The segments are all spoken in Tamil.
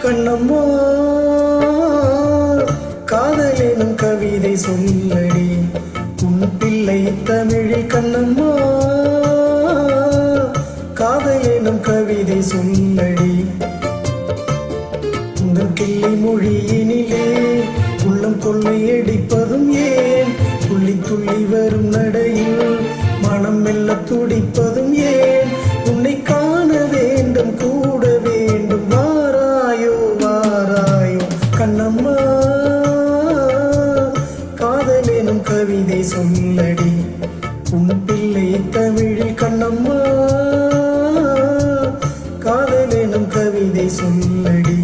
கண்ணம்மா காதலினும் கவிதை சொல்லடி உன் பிள்ளை தமிழில் கண்ணம்மா காதலினும் கவிதை சொல்லடி உந்தன் கிள்ளை மொழியினிலே உள்ளம் கொள்ளையடிப்பதும் ஏன் துள்ளி துள்ளி வரும் நடையில் மனம் மெல்ல துடிப்பதும் ஏன் உன்னை காண வேண்டும் கூட வேண்டும் வாராயோ வாராயோ கண்ணம்மா காதலினும் கவிதை சொல்லடி உன் பிள்ளை தமிழில் கண்ணம்மா காதலினும் கவிதை சொல்லடி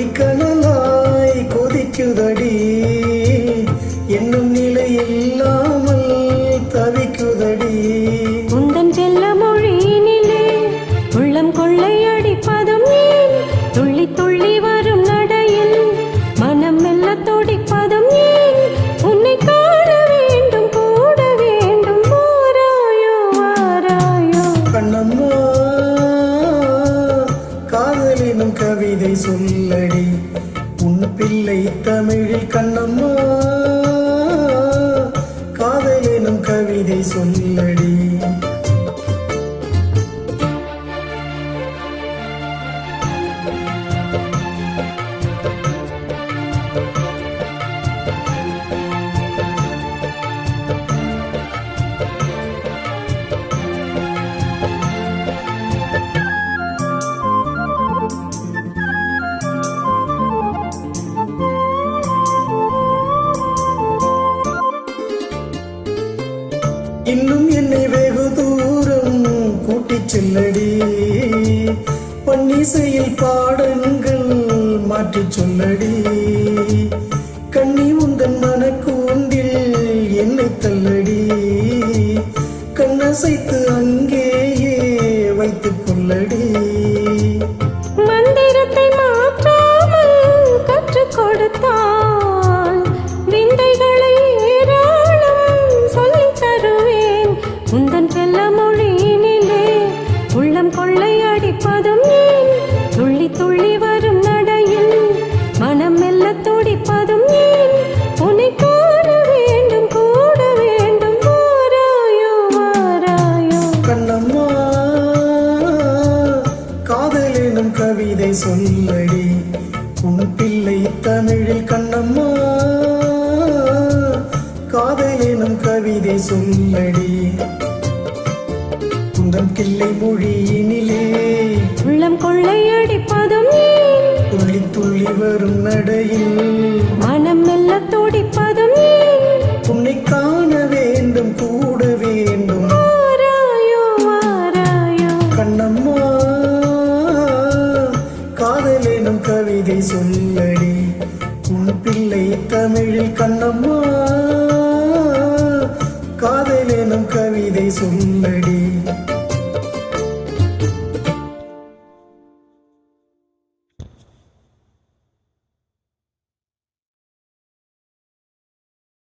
ஒளிக்கனலாய் கொதிக்குதடி என்னும் நிலை இல்லாமல் தவிக்குதடி உந்தன் செல்ல மொழியினிலே உள்ளம் கொள்ளையடிப்பதும் ஏன் துள்ளி துள்ளி வரும் நடையில் மனம் மெல்ல துடிப்பதும் ஏன் உன்னை காண வேண்டும் கூட வேண்டும் வாராயோ வாராயோ கண்ணம்மா காதலினும் கவிதை சொல்லடி உன் பிள்ளை தமிழில் கண்ணம்மா காதலினும் கவிதை சொல்லடி இன்னும் என்னை வெகு தூரம் கூட்டிச் செல்லடி பன்னிசையில் பாடங்கள் மாற்றிச் சொல்லடி கண்ணி உந்தன் மனக்கூண்டில் என்னை தள்ளடி கண்ணசைத்து அங்கேயே வைத்துக் கொள்ளடி மந்திரத்தை மாற்றாமல் கற்றுக் கொடுத்தால் விந்தைகளை உந்தன் செல்ல மொழியினிலே உள்ளம் கொள்ளையடிப்பதும் ஏன் துள்ளி துள்ளி வரும் நடையில் மனம் மெல்ல துடிப்பதும் ஏன் உன்னை காண வேண்டும் கூட வேண்டும் வாராயோ வாராயோ கண்ணம்மா காதலினும் கவிதை சொல்லடி உன் பிள்ளை தமிழில் கண்ணம்மா காதலினும் கவிதை சொல்லடி உந்தன் கிள்ளை மொழியினிலே உள்ளம் கொள்ளையடிப்பதும் ஏன் துள்ளி துள்ளி வரும் நடையில் மனம் மெல்ல துடிப்பதும் ஏன் உன்னை காண வேண்டும் கூட வேண்டும் வாராயோ வாராயோ கண்ணம்மா காதலினும் கவிதை சொல்லடி உன் பிள்ளை தமிழில் கண்ணம்மா காதலினும் கவிதை சொல்லடி